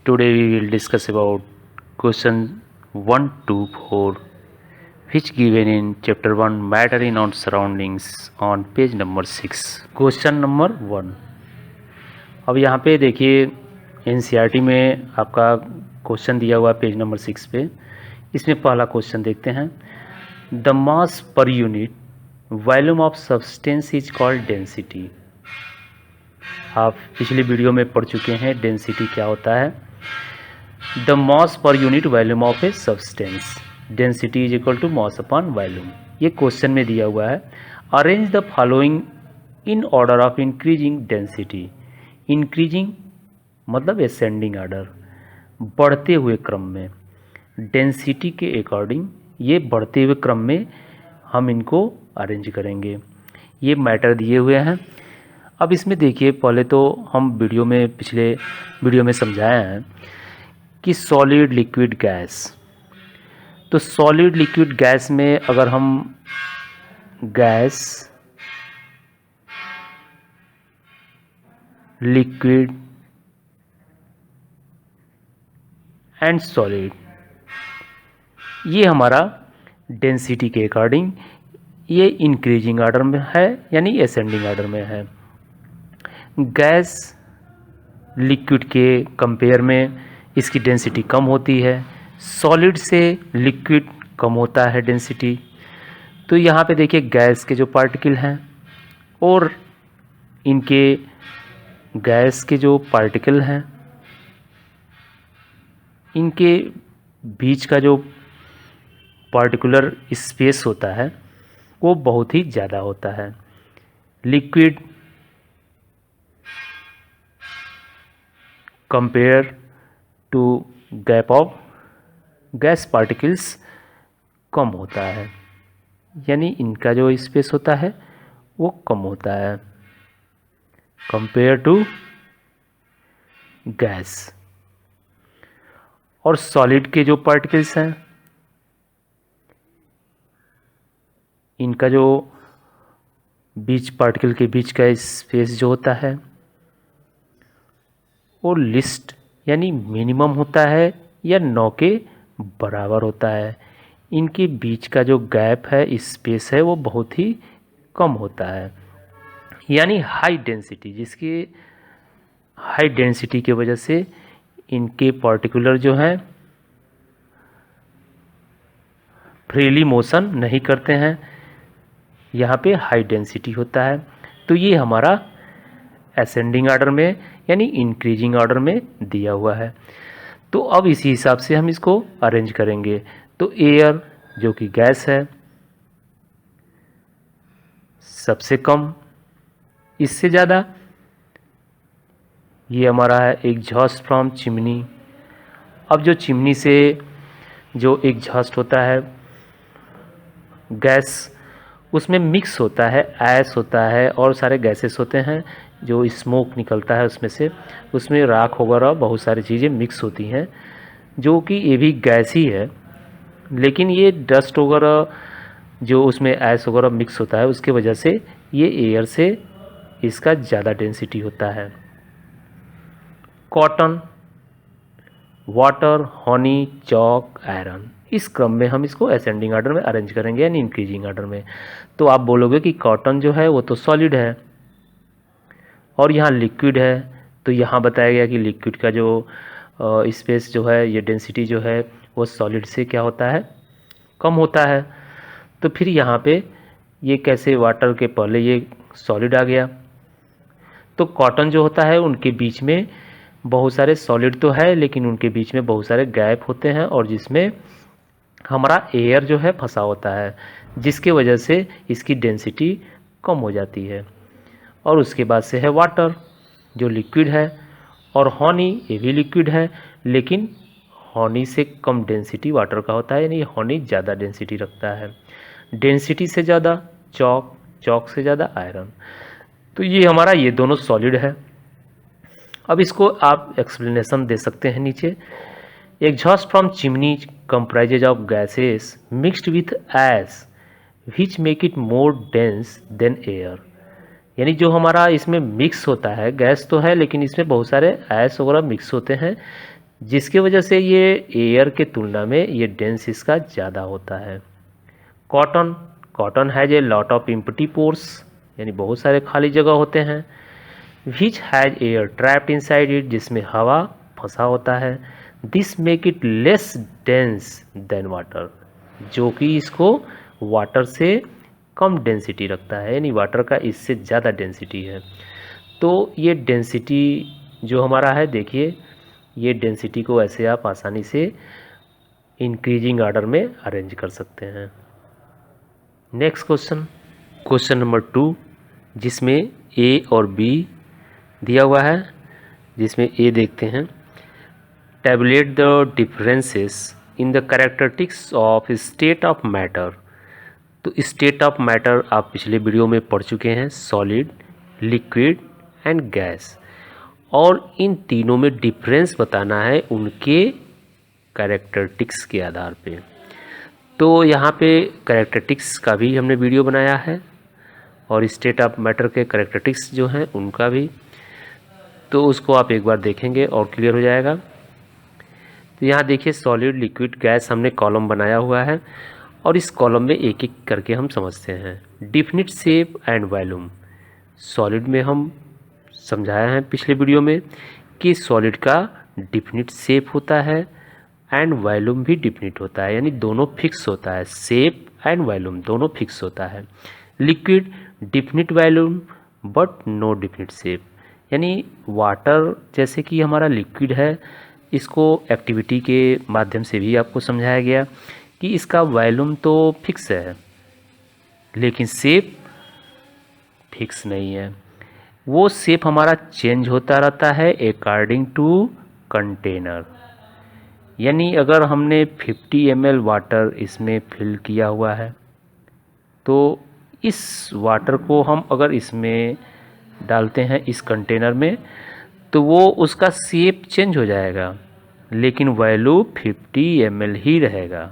Today we will discuss about question 1 to 4 which given in chapter 1 matter in our surroundings on page number 6. Question number 1. अब यहाँ पे देखिए NCERT में आपका question दिया हुआ पेज नंबर 6 पे। इसमें पहला क्वेश्चन देखते हैं। The mass per unit volume of substance is called density. आप पिछले वीडियो में पढ़ चुके हैं डेंसिटी क्या होता है। The mass per unit volume of a substance, density is equal to mass upon volume. ये क्वेश्चन में दिया हुआ है। Arrange the following in order of increasing density. Increasing मतलब असेंडिंग ऑर्डर, बढ़ते हुए क्रम में। डेंसिटी के अकॉर्डिंग ये बढ़ते हुए क्रम में हम इनको अरेंज करेंगे। ये मैटर दिए हुए हैं। अब इसमें देखिए, पहले तो हम पिछले वीडियो में समझाया है कि सॉलिड लिक्विड गैस। तो सॉलिड लिक्विड गैस में अगर हम गैस, लिक्विड एंड सॉलिड, ये हमारा डेंसिटी के अकॉर्डिंग ये इंक्रीजिंग ऑर्डर में है यानी असेंडिंग ऑर्डर में है। गैस लिक्विड के कंपेयर में इसकी डेंसिटी कम होती है, सॉलिड से लिक्विड कम होता है डेंसिटी। तो यहाँ पे देखिए गैस के जो पार्टिकल हैं और इनके गैस के जो पार्टिकल हैं, इनके बीच का जो पार्टिकुलर स्पेस होता है वो बहुत ही ज़्यादा होता है। Liquid compare to gap of gas particles कम होता है, यानी इनका जो स्पेस होता है वो कम होता है कंपेयर टू गैस। और सॉलिड के जो पार्टिकल्स हैं, इनका जो बीच पार्टिकल के बीच का स्पेस जो होता है वो लिस्ट यानी मिनिमम होता है या 9 के बराबर होता है। इनके बीच का जो गैप है, स्पेस है, वो बहुत ही कम होता है, यानी हाई डेंसिटी। जिसकी हाई डेंसिटी की वजह से इनके पार्टिकुलर जो हैं फ्रीली मोशन नहीं करते हैं, यहाँ पे हाई डेंसिटी होता है। तो ये हमारा असेंडिंग ऑर्डर में यानी इंक्रीजिंग ऑर्डर में दिया हुआ है। तो अब इसी हिसाब से हम इसको अरेंज करेंगे। तो एयर जो कि गैस है सबसे कम, इससे ज़्यादा ये हमारा है एग्जॉस्ट फ्रॉम चिमनी। अब जो चिमनी से जो एग्जॉस्ट होता है गैस, उसमें मिक्स होता है, ऐश होता है और सारे गैसेस होते हैं। जो स्मोक निकलता है उसमें से, उसमें राख वगैरह बहुत सारी चीज़ें मिक्स होती हैं, जो कि ये भी गैस ही है। लेकिन ये डस्ट वगैरह जो उसमें ऐश वगैरह मिक्स होता है, उसके वजह से ये एयर से इसका ज़्यादा डेंसिटी होता है। Cotton, water, Honey, chalk, iron, इस क्रम में हम इसको असेंडिंग ऑर्डर में अरेंज करेंगे यानी इंक्रीजिंग ऑर्डर में। तो आप बोलोगे कि कॉटन जो है वो तो सॉलिड है और यहाँ लिक्विड है। तो यहाँ बताया गया कि लिक्विड का जो स्पेस जो है, ये डेंसिटी जो है वो सॉलिड से क्या होता है, कम होता है। तो फिर यहाँ पे ये कैसे, वाटर के पहले ये सॉलिड आ गया। तो कॉटन जो होता है उनके बीच में बहुत सारे सॉलिड तो है, लेकिन उनके बीच में बहुत सारे गैप होते हैं और जिसमें हमारा एयर जो है फंसा होता है, जिसके वजह से इसकी डेंसिटी कम हो जाती है। और उसके बाद से है वाटर जो लिक्विड है, और हनी ये भी लिक्विड है, लेकिन हनी से कम डेंसिटी वाटर का होता है, यानी हनी ज़्यादा डेंसिटी रखता है। डेंसिटी से ज़्यादा चॉक, चॉक से ज़्यादा आयरन। तो ये हमारा ये दोनों सॉलिड है। अब इसको आप एक्सप्लेनेशन दे सकते हैं नीचे। Exhaust from chimney comprises of gases mixed with ash which make it more dense than air. यानी जो हमारा इसमें मिक्स होता है, गैस तो है लेकिन इसमें बहुत सारे ऐश वगैरह मिक्स होते हैं, जिसकी वजह से ये एयर के तुलना में ये डेंस इसका ज़्यादा होता है। Cotton, cotton has a lot of empty pores, यानी बहुत सारे खाली जगह होते हैं। Which has air trapped inside it, जिसमें हवा फंसा होता है। This make it less dense then water, जो कि इसको वाटर से कम डेंसिटी रखता है, यानी वाटर का इससे ज़्यादा डेंसिटी है। तो ये डेंसिटी जो हमारा है, देखिए ये डेंसिटी को ऐसे आप आसानी से इंक्रीजिंग ऑर्डर में अरेंज कर सकते हैं। नेक्स्ट क्वेश्चन, क्वेश्चन नंबर 2, जिसमें ए और बी दिया हुआ है। जिसमें ए देखते हैं, tabulate the differences in the characteristics of state of matter. तो स्टेट ऑफ मैटर आप पिछले वीडियो में पढ़ चुके हैं, सॉलिड, लिक्विड एंड गैस, और इन तीनों में डिफरेंस बताना है उनके कैरेक्टरिस्टिक्स के आधार पे। तो यहाँ पे कैरेक्टरिस्टिक्स का भी हमने वीडियो बनाया है और स्टेट ऑफ मैटर के कैरेक्टरिस्टिक्स जो हैं उनका भी, तो उसको आप एक बार देखेंगे और क्लियर हो जाएगा। तो यहाँ देखिए सॉलिड, लिक्विड, गैस हमने कॉलम बनाया हुआ है और इस कॉलम में एक एक करके हम समझते हैं। Definite shape and volume, solid में हम समझाया है पिछले वीडियो में कि सॉलिड का डिफिनिट शेप होता है एंड वॉल्यूम भी डिफिनिट होता है, यानी दोनों फिक्स होता है, शेप एंड वॉल्यूम दोनों फिक्स होता है। Liquid definite volume but no definite shape, यानी वाटर जैसे कि हमारा लिक्विड है, इसको एक्टिविटी के माध्यम से भी आपको समझाया गया कि इसका वॉल्यूम तो फिक्स है लेकिन शेप फिक्स नहीं है, वो शेप हमारा चेंज होता रहता है अकॉर्डिंग टू कंटेनर। यानी अगर हमने 50 ml वाटर इसमें फिल किया हुआ है तो इस वाटर को हम अगर इसमें डालते हैं इस कंटेनर में तो वो उसका शेप चेंज हो जाएगा लेकिन वैल्यू 50 ml ही रहेगा।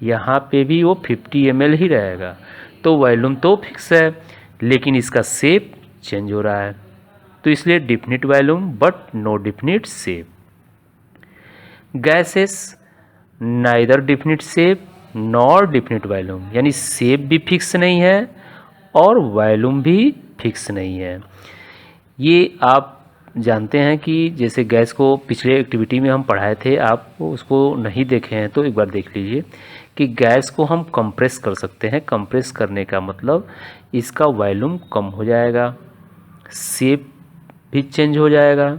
यहाँ पे भी वो 50 ml ही रहेगा, तो वॉल्यूम तो फिक्स है लेकिन इसका शेप चेंज हो रहा है, तो इसलिए definite volume but no definite shape. Gases neither definite shape nor definite volume, यानी शेप भी फिक्स नहीं है और वॉल्यूम भी फिक्स नहीं है। ये आप जानते हैं कि जैसे गैस को पिछले एक्टिविटी में हम पढ़ाए थे, आप उसको नहीं देखे हैं तो एक बार देख लीजिए कि गैस को हम कंप्रेस कर सकते हैं। कंप्रेस करने का मतलब इसका वॉल्यूम कम हो जाएगा, शेप भी चेंज हो जाएगा।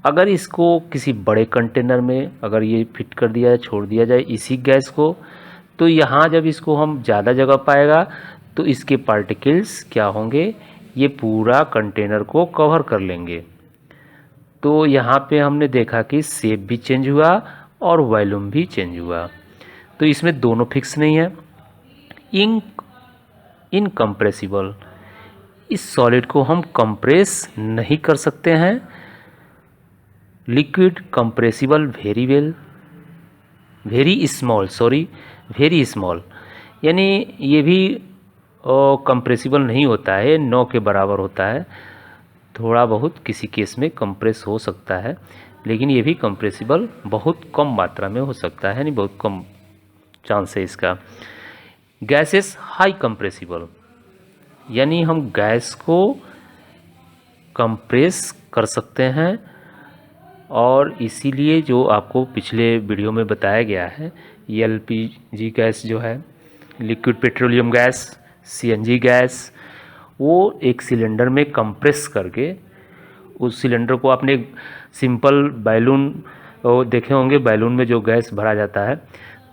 अगर इसको किसी बड़े कंटेनर में अगर ये फिट कर दिया छोड़ दिया जाए इसी गैस को, तो यहाँ जब इसको हम ज़्यादा जगह पाएगा तो इसके पार्टिकल्स क्या होंगे, ये पूरा कंटेनर को कवर कर लेंगे। तो यहाँ पे हमने देखा कि शेप भी चेंज हुआ और वॉल्यूम भी चेंज हुआ, तो इसमें दोनों फिक्स नहीं है। इनकम्प्रेसिबल, इस सॉलिड को हम कंप्रेस नहीं कर सकते हैं। Liquid compressible very well, very small, यानी ये भी कंप्रेसिबल नहीं होता है, 9 के बराबर होता है। थोड़ा बहुत किसी केस में कंप्रेस हो सकता है लेकिन ये भी कंप्रेसिबल बहुत कम मात्रा में हो सकता है, यानी बहुत कम चांस है इसका। गैसेस हाई कंप्रेसिबल, यानी हम गैस को कंप्रेस कर सकते हैं और इसीलिए जो आपको पिछले वीडियो में बताया गया है एलपीजी गैस जो है, liquid petroleum gas, CNG gas, वो एक सिलेंडर में कंप्रेस करके उस सिलेंडर को आपने सिंपल बैलून देखे होंगे, बैलून में जो गैस भरा जाता है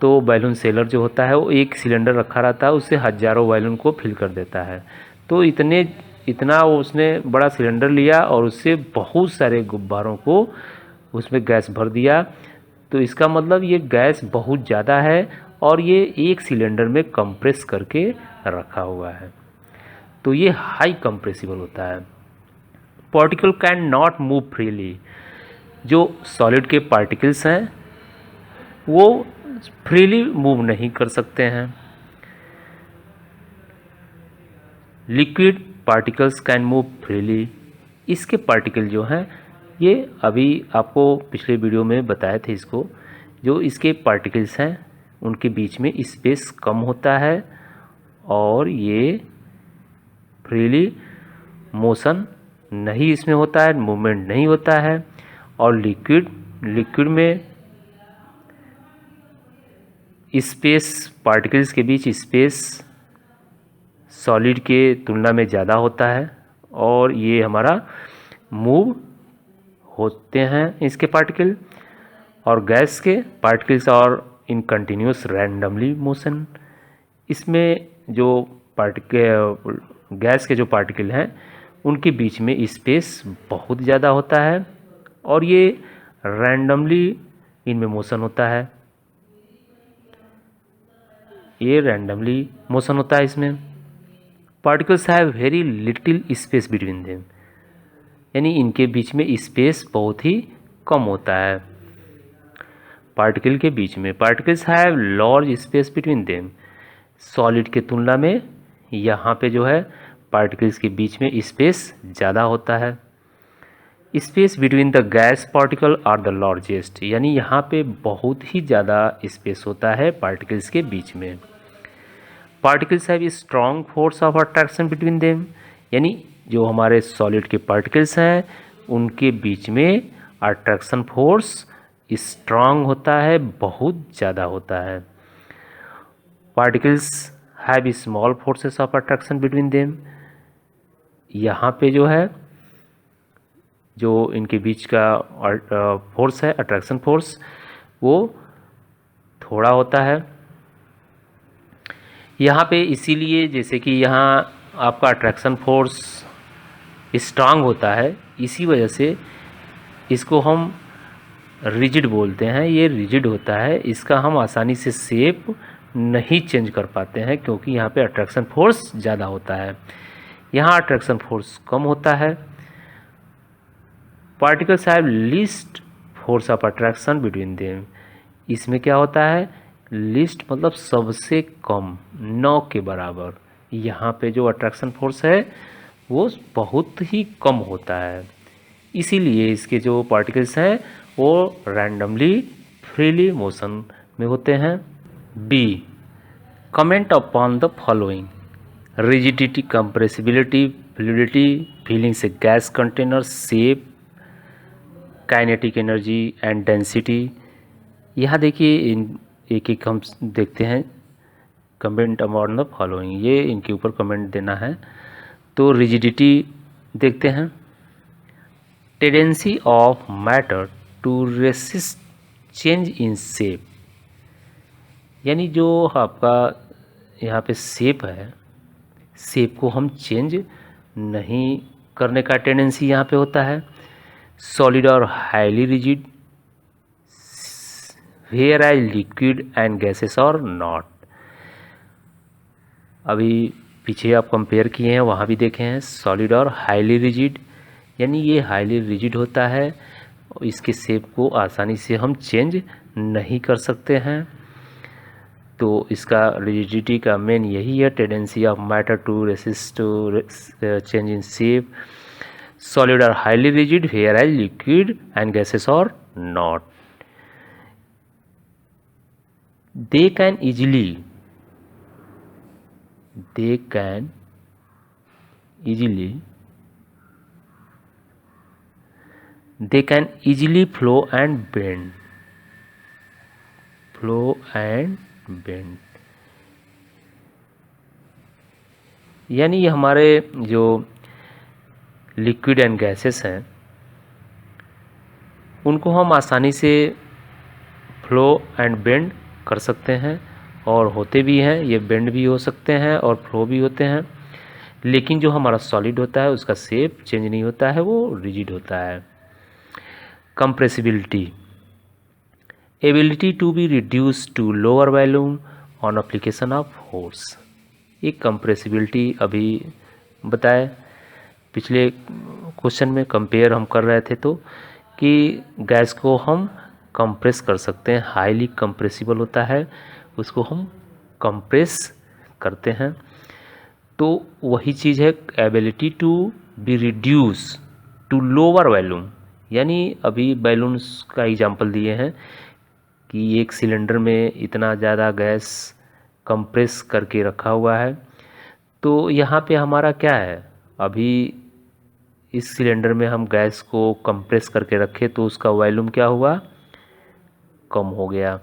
तो बैलून सेलर जो होता है वो एक सिलेंडर रखा रहता है, उससे हज़ारों बैलून को फिल कर देता है। तो इतना उसने बड़ा सिलेंडर लिया और उससे बहुत सारे गुब्बारों को उसमें गैस भर दिया, तो इसका मतलब ये गैस बहुत ज़्यादा है और ये एक सिलेंडर में कंप्रेस करके रखा हुआ है, तो ये हाई कंप्रेसिबल होता है। Particle can not move freely, जो सॉलिड के पार्टिकल्स हैं वो फ्रीली मूव नहीं कर सकते हैं। Liquid particles can move freely, इसके पार्टिकल जो हैं ये अभी आपको पिछले वीडियो में बताए थे इसको, जो इसके पार्टिकल्स हैं उनके बीच में स्पेस कम होता है और ये फ्रीली मोशन नहीं इसमें होता है, मूवमेंट नहीं होता है। और लिक्विड में स्पेस, पार्टिकल्स के बीच स्पेस सॉलिड के तुलना में ज़्यादा होता है और ये हमारा मूव होते हैं इसके पार्टिकल। और गैस के पार्टिकल्स और इन कंटिन्यूस रैंडमली मोशन। इसमें जो गैस के जो पार्टिकल हैं उनके बीच में स्पेस बहुत ज़्यादा होता है और ये रैंडमली इनमें मोशन होता है, ये रैंडमली मोशन होता है इसमें। Particles have very little space between them, यानी इनके बीच में स्पेस बहुत ही कम होता है पार्टिकल के बीच में। Particles have large space between them, solid के तुलना में यहाँ पे जो है पार्टिकल्स के बीच में स्पेस ज़्यादा होता है। Space between the gas particle are the largest, यानी यहाँ पे बहुत ही ज़्यादा स्पेस होता है पार्टिकल्स के बीच में। Particles have strong force of attraction between them, यानी जो हमारे सॉलिड के पार्टिकल्स हैं उनके बीच में अट्रैक्शन फोर्स स्ट्रॉन्ग होता है, बहुत ज़्यादा होता है। Particles have small forces of attraction between them, यहाँ पे जो है जो इनके बीच का फोर्स है, अट्रैक्शन फोर्स, वो थोड़ा होता है यहाँ पे। इसीलिए जैसे कि यहाँ आपका अट्रैक्शन फोर्स स्ट्रांग होता है, इसी वजह से इसको हम रिजिड बोलते हैं। ये रिजिड होता है, इसका हम आसानी से शेप नहीं चेंज कर पाते हैं क्योंकि यहाँ पे अट्रैक्शन फोर्स ज़्यादा होता है, यहाँ अट्रैक्शन फोर्स कम होता है। Particles have least force of attraction between them, इसमें क्या होता है, लीस्ट मतलब सबसे कम, 9 के बराबर। यहाँ पे जो अट्रैक्शन फोर्स है वो बहुत ही कम होता है, इसीलिए इसके जो पार्टिकल्स हैं वो रैंडमली फ्रीली मोशन में होते हैं। B, comment upon the following: rigidity, compressibility, fluidity, filling a gas container, shape, kinetic energy and density. यहाँ देखिए इन एक एक हम देखते हैं। कमेंट अपॉन द फॉलोइंग, ये इनके ऊपर कमेंट देना है। तो रिजिडिटी देखते हैं, tendency of matter to resist change in shape, यानी जो आपका यहाँ पे शेप है, शेप को हम चेंज नहीं करने का टेंडेंसी यहाँ पे होता है। सॉलिड और highly rigid, whereas liquid and gases are not. अभी पीछे आप कंपेयर किए हैं, वहाँ भी देखे हैं सॉलिड और हाईली रिजिड, यानी ये हाईली रिजिड होता है, इसके शेप को आसानी से हम चेंज नहीं कर सकते हैं। तो इसका रिजिडिटी का मेन यही है, tendency of matter to resist to change in shape. Solid और highly rigid, whereas liquid and gases are not. They can easily flow and bend. यानी ये हमारे जो लिक्विड एंड गैसेस हैं उनको हम आसानी से फ्लो एंड बेंड कर सकते हैं, और होते भी हैं, ये बेंड भी हो सकते हैं और फ्लो भी होते हैं। लेकिन जो हमारा सॉलिड होता है उसका शेप चेंज नहीं होता है, वो रिजिड होता है। Compressibility, ability to be reduce to lower volume on application of force. ये कंप्रेसिबिलिटी अभी बताए पिछले क्वेश्चन में, कंपेयर हम कर रहे थे तो, कि गैस को हम कंप्रेस कर सकते हैं, हाईली कंप्रेसिबल होता है, उसको हम कंप्रेस करते हैं। तो वही चीज़ है ability to be reduce to lower volume, यानी अभी बैलून्स का एग्जांपल दिए हैं कि एक सिलेंडर में इतना ज़्यादा गैस कंप्रेस करके रखा हुआ है। तो यहाँ पे हमारा क्या है, अभी इस सिलेंडर में हम गैस को कंप्रेस करके रखे तो उसका वॉल्यूम क्या हुआ, कम हो गया।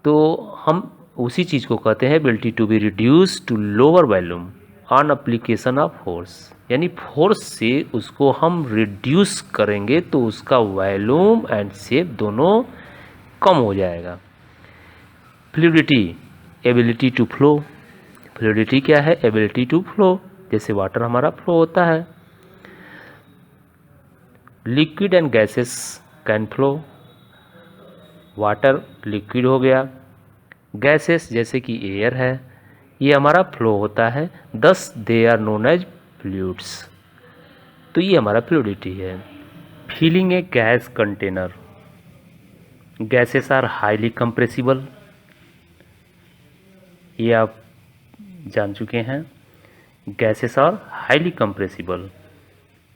तो हम उसी चीज़ को कहते हैं ability to be reduce to lower volume on application of force, यानी फोर्स से उसको हम रिड्यूस करेंगे तो उसका वॉल्यूम एंड शेप दोनों कम हो जाएगा। Fluidity, ability to flow. Fluidity क्या है, एबिलिटी टू फ्लो, जैसे वाटर हमारा फ्लो होता है। Liquid and gases can flow, water liquid हो गया, गैसेस जैसे कि एयर है ये हमारा फ्लो होता है, thus they are known as fluids. तो ये हमारा फ्लूइडिटी है। Filling a gas container, gases are highly compressible, ये आप जान चुके हैं। Gases are highly compressible,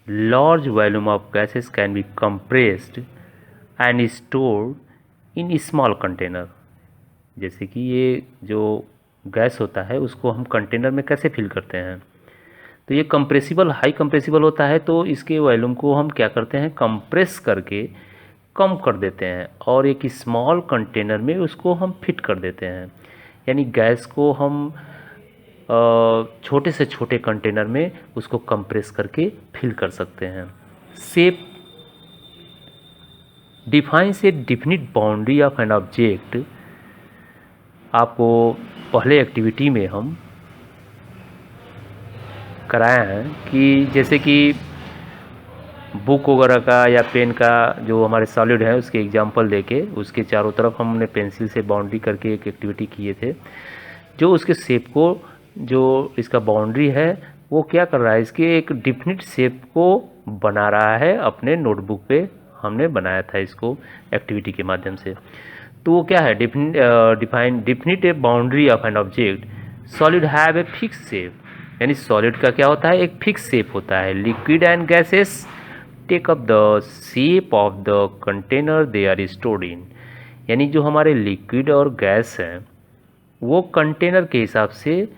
large volume of gases can be compressed and stored in small container. जैसे कि ये जो गैस होता है उसको हम कंटेनर में कैसे फिल करते हैं, तो ये कंप्रेसिबल, हाई कंप्रेसिबल होता है, तो इसके वॉल्यूम को हम क्या करते हैं, कंप्रेस करके कम कर देते हैं और एक स्मॉल कंटेनर में उसको हम फिट कर देते हैं। यानी गैस को हम छोटे से छोटे कंटेनर में उसको कंप्रेस करके फिल कर सकते हैं। Shape defines A definite boundary of an object. आपको पहले एक्टिविटी में हम कराए हैं कि जैसे कि बुक वगैरह का या पेन का जो हमारे सॉलिड है उसके एग्जांपल देके उसके चारों तरफ हमने पेंसिल से बाउंड्री करके एक एक्टिविटी किए थे, जो उसके शेप को, जो इसका बाउंड्री है वो क्या कर रहा है, इसके एक डिफिनिट शेप को बना रहा है। अपने नोटबुक पे हमने बनाया था इसको एक्टिविटी के माध्यम से। तो वो क्या है, definite a boundary of an object, solid have a fix shape, यानी सॉलिड का क्या होता है, एक फिक्स शेप होता है। Liquid and gases take up the shape of the container they are stored in, यानी जो हमारे लिक्विड और गैस हैं वो कंटेनर के हिसाब से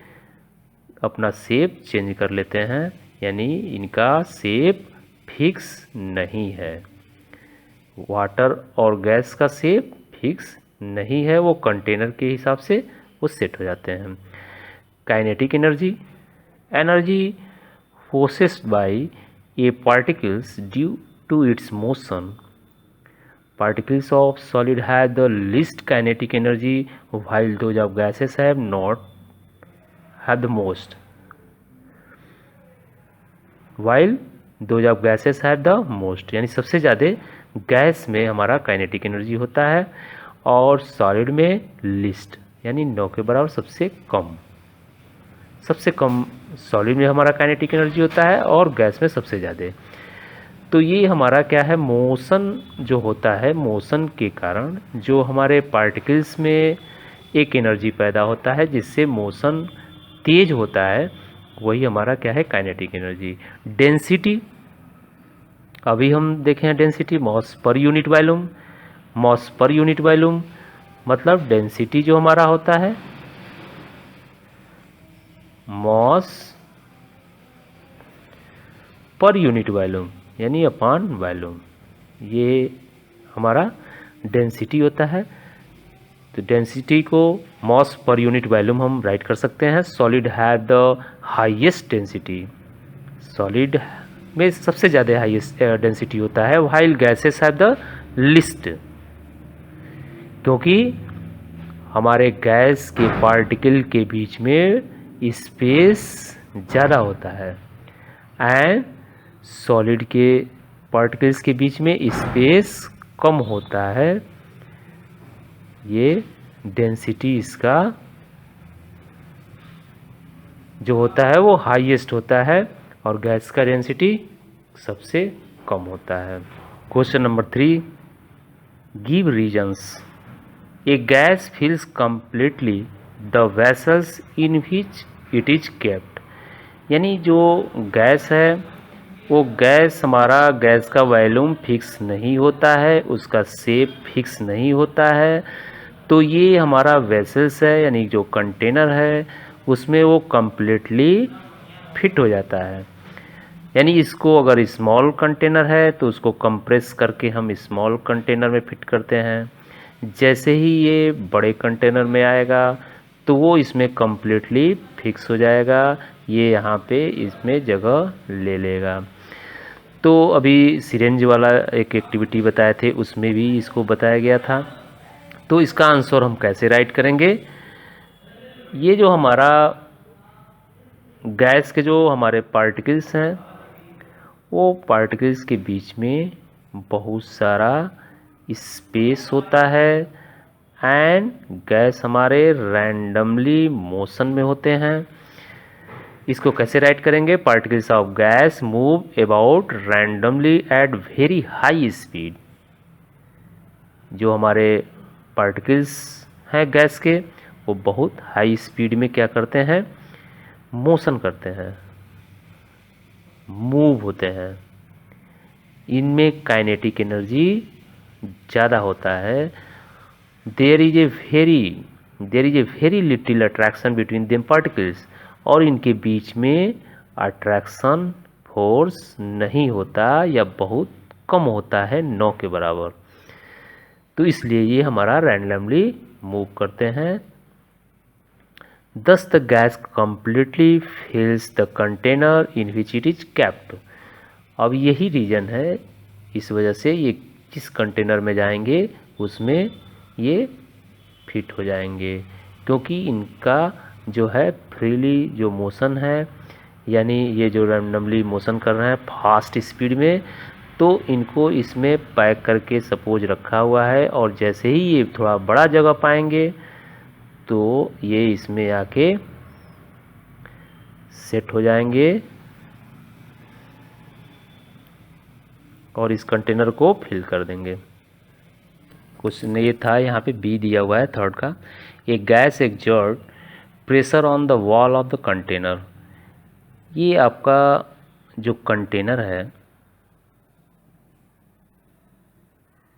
अपना शेप चेंज कर लेते हैं, यानी इनका शेप फिक्स नहीं है। वाटर और गैस का शेप फिक्स नहीं है, वो कंटेनर के हिसाब से वो सेट हो जाते हैं। Kinetic energy, energy possessed by a particles due to its motion. Particles of solid have the least kinetic energy while those of gases have the most. While those of gases have the most, यानी सबसे ज़्यादा gas में हमारा kinetic energy होता है और solid में list, यानी 9 के बराबर सबसे कम सॉलिड में हमारा काइनेटिक एनर्जी होता है और गैस में सबसे ज़्यादा। तो ये हमारा क्या है, मोशन जो होता है, मोशन के कारण जो हमारे पार्टिकल्स में एक एनर्जी पैदा होता है जिससे मोशन तेज होता है, वही हमारा क्या है, काइनेटिक एनर्जी। डेंसिटी, अभी हम देखें density, mass per unit volume. Mass per unit volume मतलब डेंसिटी जो हमारा होता है, मॉस पर यूनिट वॉल्यूम यानी अपॉन वॉल्यूम, ये हमारा डेंसिटी होता है। तो डेंसिटी को मॉस पर यूनिट वॉल्यूम हम राइट कर सकते हैं। Solid have the highest density, solid में सबसे ज़्यादा हाईएस्ट डेंसिटी होता है, while gases have the list, क्योंकि हमारे गैस के पार्टिकल के बीच में स्पेस ज़्यादा होता है एंड सॉलिड के पार्टिकल्स के बीच में स्पेस कम होता है। ये डेंसिटी इसका जो होता है वो हाईएस्ट होता है और गैस का डेंसिटी सबसे कम होता है। Question number 3, give reasons. A gas fills completely the vessels in which it is kept, यानी जो गैस है वो गैस हमारा गैस का वॉल्यूम फिक्स नहीं होता है, उसका शेप फिक्स नहीं होता है। तो ये हमारा वेसल्स है यानी जो कंटेनर है उसमें वो कम्प्लीटली फिट हो जाता है। यानी इसको अगर स्मॉल कंटेनर है तो उसको कंप्रेस करके हम स्मॉल कंटेनर में फिट करते हैं। जैसे ही ये बड़े कंटेनर में आएगा तो वो इसमें कम्प्लीटली फिक्स हो जाएगा, ये यहाँ पे इसमें जगह ले लेगा। तो अभी सिरेंज वाला एक एक्टिविटी बताए थे उसमें भी इसको बताया गया था। तो इसका आंसर हम कैसे राइट करेंगे? ये जो हमारा गैस के जो हमारे पार्टिकल्स हैं वो पार्टिकल्स के बीच में बहुत सारा स्पेस होता है एंड गैस हमारे रैंडमली मोशन में होते हैं। इसको कैसे राइट करेंगे? Particles of gas move about randomly at very high speed. जो हमारे पार्टिकल्स हैं गैस के वो बहुत हाई स्पीड में क्या करते हैं? मोशन करते हैं, मूव होते हैं। इनमें काइनेटिक एनर्जी ज़्यादा होता है। There is a very little attraction between them particles, और इनके बीच में अट्रैक्शन फोर्स नहीं होता या बहुत कम होता है, 9 के बराबर। तो इसलिए ये हमारा रैंडमली मूव करते हैं। Thus the gas completely fills the container in which it is kept। अब यही रीज़न है, इस वजह से ये जिस कंटेनर में जाएंगे उसमें ये फिट हो जाएंगे, क्योंकि इनका जो है फ्रीली जो मोशन है यानी ये जो रैंडमली मोशन कर रहे हैं फास्ट स्पीड में, तो इनको इसमें पैक करके सपोज रखा हुआ है, और जैसे ही ये थोड़ा बड़ा जगह पाएंगे तो ये इसमें आके सेट हो जाएंगे और इस कंटेनर को फिल कर देंगे। क्वेश्चन ये था, यहाँ पे बी दिया हुआ है थर्ड का। A gas exert pressure on the wall of the container. ये आपका जो कंटेनर है,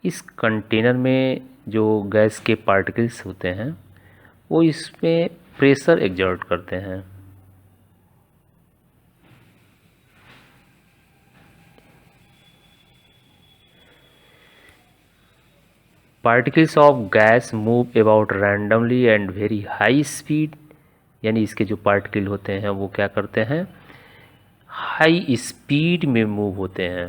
इस कंटेनर में जो गैस के पार्टिकल्स होते हैं वो इसमें प्रेशर एक्सर्ट करते हैं। Particles of gas move about randomly and very high speed. यानी इसके जो पार्टिकल होते हैं वो क्या करते हैं? हाई स्पीड में मूव होते हैं।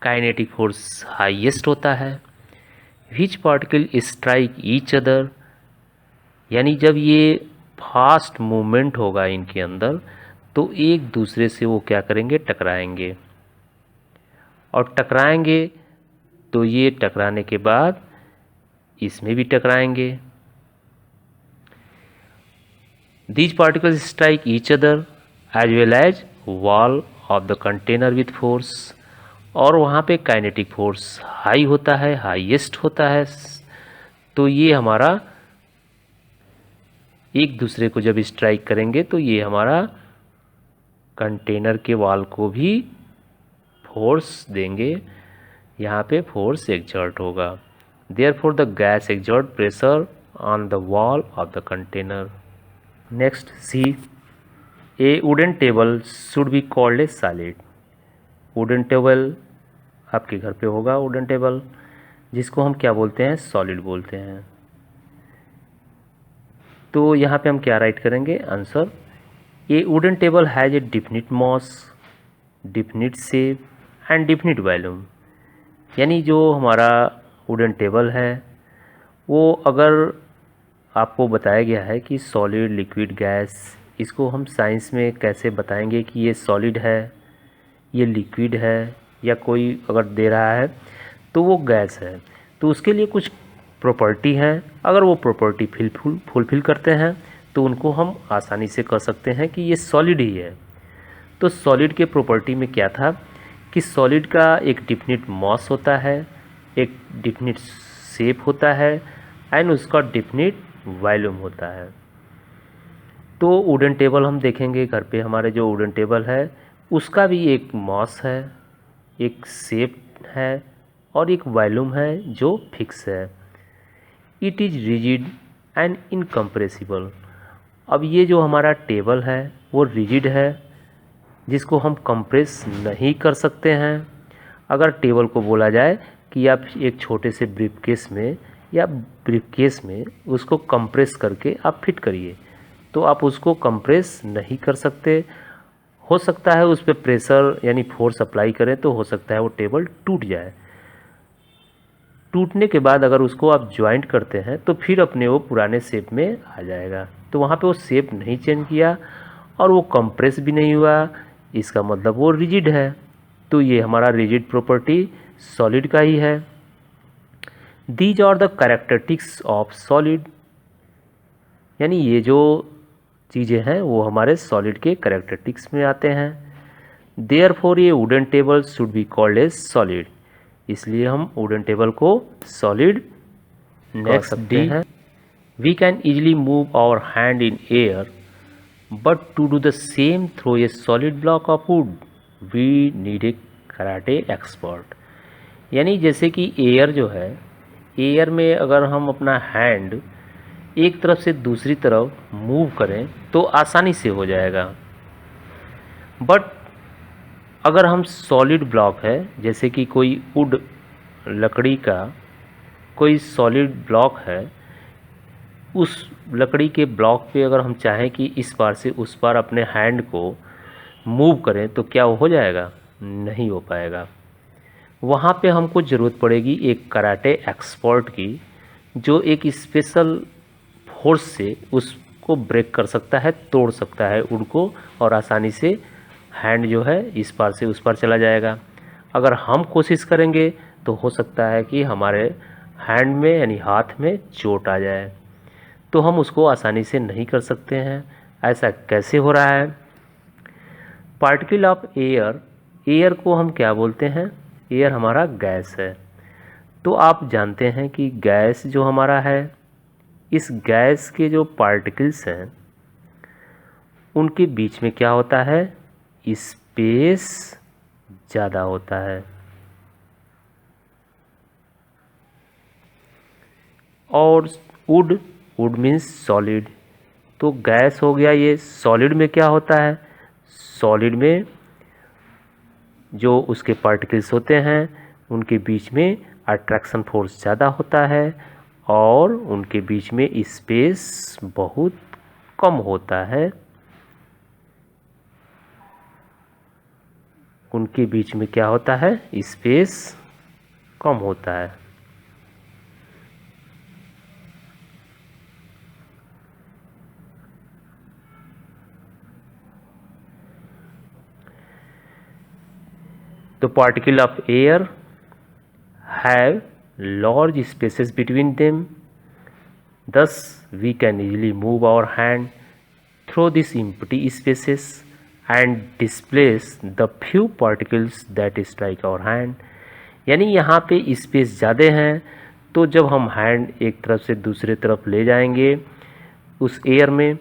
काइनेटिक फोर्स हाईएस्ट होता है। Which particle strike each other. यानी जब ये फास्ट मूवमेंट होगा इनके अंदर तो एक दूसरे से वो क्या करेंगे? टकराएंगे, और टकराएंगे तो ये टकराने के बाद इसमें भी टकराएंगे। These particles strike each other as well as wall of the container with force. और वहाँ पे काइनेटिक फोर्स हाई होता है, हाईएस्ट होता है। तो ये हमारा एक दूसरे को जब स्ट्राइक करेंगे तो ये हमारा कंटेनर के वॉल को भी फोर्स देंगे, यहाँ पे फोर्स एक्सर्ट होगा। Therefore the gas exert pressure on the wall of the container. Next C, a wooden table should be called a solid. Wooden table आपके घर पे होगा, वुडन टेबल, जिसको हम क्या बोलते हैं? सॉलिड बोलते हैं। तो यहाँ पे हम क्या राइट करेंगे? Answer, a wooden table has a definite mass, definite shape and definite volume. यानी जो हमारा वुडन टेबल है वो अगर आपको बताया गया है कि सॉलिड, लिक्विड, गैस, इसको हम साइंस में कैसे बताएंगे कि ये सॉलिड है, ये लिक्विड है, या कोई अगर दे रहा है तो वो गैस है, तो उसके लिए कुछ प्रॉपर्टी हैं। अगर वो प्रॉपर्टी फुलफिल करते हैं तो उनको हम आसानी से कह सकते हैं कि ये सॉलिड ही है। तो सॉलिड के प्रॉपर्टी में क्या था कि सॉलिड का एक डिफिनिट मॉस होता है, एक डिफिनिट शेप होता है एंड उसका डिफिनिट वॉल्यूम होता है। तो वुडन टेबल हम देखेंगे घर पे, हमारे जो वुडन टेबल है उसका भी एक मास है, एक शेप है और एक वॉल्यूम है जो फिक्स है। It is rigid and incompressible. अब ये जो हमारा टेबल है वो रिजिड है, जिसको हम कंप्रेस नहीं कर सकते हैं। अगर टेबल को बोला जाए कि आप एक छोटे से ब्रीफकेस में या ब्रीफकेस में उसको कंप्रेस करके आप फिट करिए, तो आप उसको कंप्रेस नहीं कर सकते। हो सकता है उस पर प्रेशर यानी फोर्स अप्लाई करें तो हो सकता है वो टेबल टूट जाए। टूटने के बाद अगर उसको आप ज्वाइंट करते हैं तो फिर अपने वो पुराने शेप में आ जाएगा। तो वहाँ पे वो शेप नहीं चेंज किया और वो कंप्रेस भी नहीं हुआ, इसका मतलब वो रिजिड है। तो ये हमारा रिजिड प्रॉपर्टी सॉलिड का ही है। These are the characteristics of solid, यानी ये जो चीज़ें हैं वो हमारे सॉलिड के कैरेक्टरिस्टिक्स में आते हैं। देयरफॉर ये wooden table should be called as solid, इसलिए हम वुडन टेबल को सॉलिड कह सकते हैं। We can easily move our hand in air, but to do the same through a solid block of wood we need a karate expert. यानी जैसे कि air जो है, एयर में अगर हम अपना हैंड एक तरफ से दूसरी तरफ मूव करें तो आसानी से हो जाएगा, बट अगर हम सॉलिड ब्लॉक है, जैसे कि कोई वुड लकड़ी का कोई सॉलिड ब्लॉक है, उस लकड़ी के ब्लॉक पे अगर हम चाहें कि इस पार से उस पार अपने हैंड को मूव करें तो क्या वो हो जाएगा? नहीं हो पाएगा। वहाँ पे हमको ज़रूरत पड़ेगी एक कराटे एक्सपर्ट की, जो एक स्पेशल फोर्स से उसको ब्रेक कर सकता है, तोड़ सकता है वुड को, और आसानी से हैंड जो है इस पार से उस पार चला जाएगा। अगर हम कोशिश करेंगे तो हो सकता है कि हमारे हैंड में यानी हाथ में चोट आ जाए, तो हम उसको आसानी से नहीं कर सकते हैं। ऐसा कैसे हो रहा है? पार्टिकल ऑफ एयर, एयर को हम क्या बोलते हैं? एयर हमारा गैस है। तो आप जानते हैं कि गैस जो हमारा है, इस गैस के जो पार्टिकल्स हैं उनके बीच में क्या होता है? स्पेस ज़्यादा होता है। और वुड, वुड मीन्स सॉलिड, तो गैस हो गया ये। सॉलिड में क्या होता है? सॉलिड में जो उसके पार्टिकल्स होते हैं उनके बीच में अट्रैक्शन फोर्स ज़्यादा होता है और उनके बीच में स्पेस बहुत कम होता है। उनके बीच में क्या होता है? स्पेस कम होता है। The particle of air have large spaces between them, thus we can easily move our hand through these empty spaces and displace the few particles that strike our hand। यानी यहाँ पे स्पेस ज़्यादा हैं, तो जब हम हैंड एक तरफ से दूसरे तरफ ले जाएंगे उस एयर में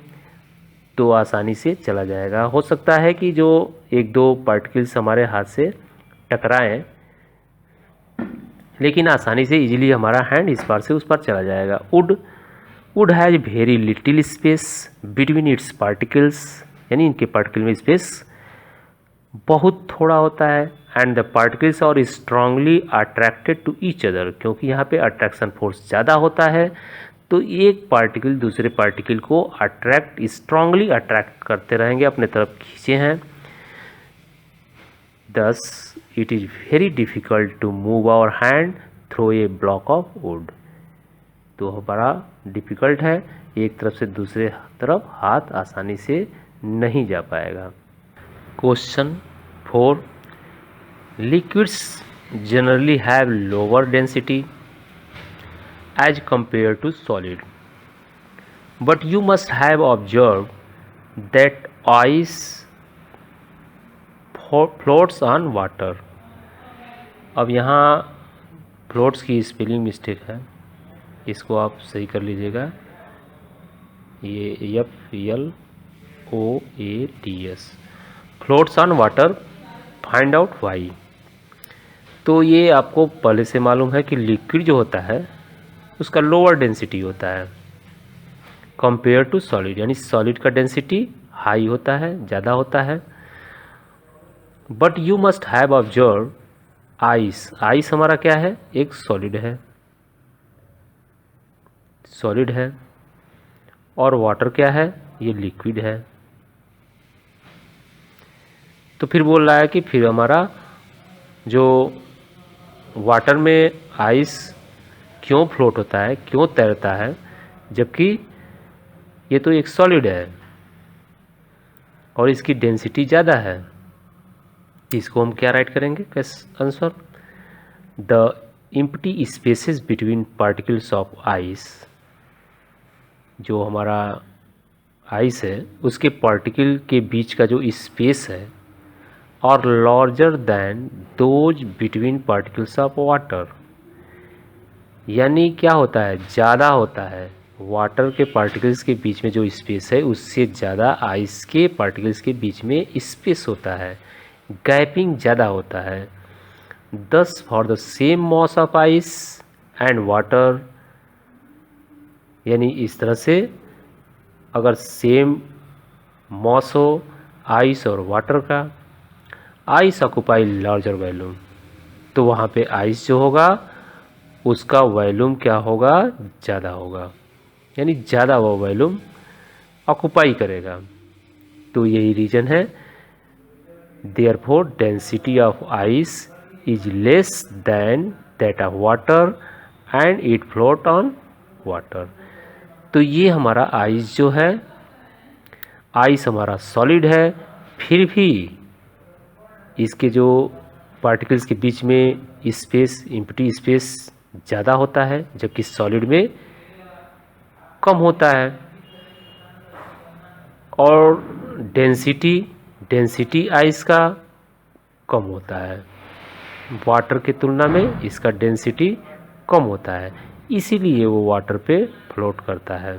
तो आसानी से चला जाएगा। हो सकता है कि जो एक दो पार्टिकल्स हमारे हाथ से टकराएं, लेकिन आसानी से इजीली हमारा हैंड इस पार से उस पार चला जाएगा। Wood has very little space between its particles, यानी इनके पार्टिकल में स्पेस बहुत थोड़ा होता है। And the particles are strongly attracted to each other, क्योंकि यहाँ पे अट्रैक्शन फोर्स ज़्यादा होता है, तो एक पार्टिकल दूसरे पार्टिकल को स्ट्रांगली अट्रैक्ट करते रहेंगे, अपने तरफ खींचे हैं। Thus, it is very difficult to move our hand through a block of wood। तो बड़ा डिफ़िकल्ट है, एक तरफ से दूसरे तरफ हाथ आसानी से नहीं जा पाएगा। Question 4, liquids generally have lower density as compare to solid, but you must have observe that ice floats on water. अब यहाँ फ्लोट्स की स्पेलिंग मिस्टेक है, इसको आप सही कर लीजिएगा। ये FLOATS floats on water, find out why. तो ये आपको पहले से मालूम है कि लिक्विड जो होता है उसका लोअर डेंसिटी होता है कंपेयर टू सॉलिड, यानी सॉलिड का डेंसिटी हाई होता है, ज़्यादा होता है। But you must have observe ice, ice हमारा क्या है, एक सॉलिड है, सॉलिड है, और वाटर क्या है, ये लिक्विड है। तो फिर बोल रहा है कि फिर हमारा जो वाटर में आइस क्यों फ्लोट होता है, क्यों तैरता है, जबकि ये तो एक सॉलिड है और इसकी डेंसिटी ज़्यादा है। इसको हम क्या राइट करेंगे answer, the empty spaces between particles of ice, जो हमारा आइस है उसके पार्टिकल के बीच का जो स्पेस है, और larger than those between particles of water, यानी क्या होता है, ज़्यादा होता है। वाटर के पार्टिकल्स के बीच में जो स्पेस है उससे ज़्यादा आइस के पार्टिकल्स के बीच में स्पेस होता है, गैपिंग ज़्यादा होता है। Thus for the same mass of ice and water, यानी इस तरह से अगर सेम मॉस हो आइस और वाटर का, आइस ऑक्यूपाई लार्जर वॉल्यूम, तो वहाँ पे आइस जो होगा उसका वॉल्यूम क्या होगा, ज़्यादा होगा, यानी ज़्यादा वो वॉल्यूम ऑक्यूपाई करेगा। तो यही रीज़न है, therefore density of ice is less than that of water and it float on water. तो ये हमारा आइस जो है, आइस हमारा सॉलिड है, फिर भी इसके जो पार्टिकल्स के बीच में स्पेस, एम्प्टी स्पेस ज़्यादा होता है, जबकि सॉलिड में कम होता है। और डेंसिटी आइस का कम होता है, वाटर की तुलना में इसका डेंसिटी कम होता है, इसीलिए वो वाटर पे फ्लोट करता है।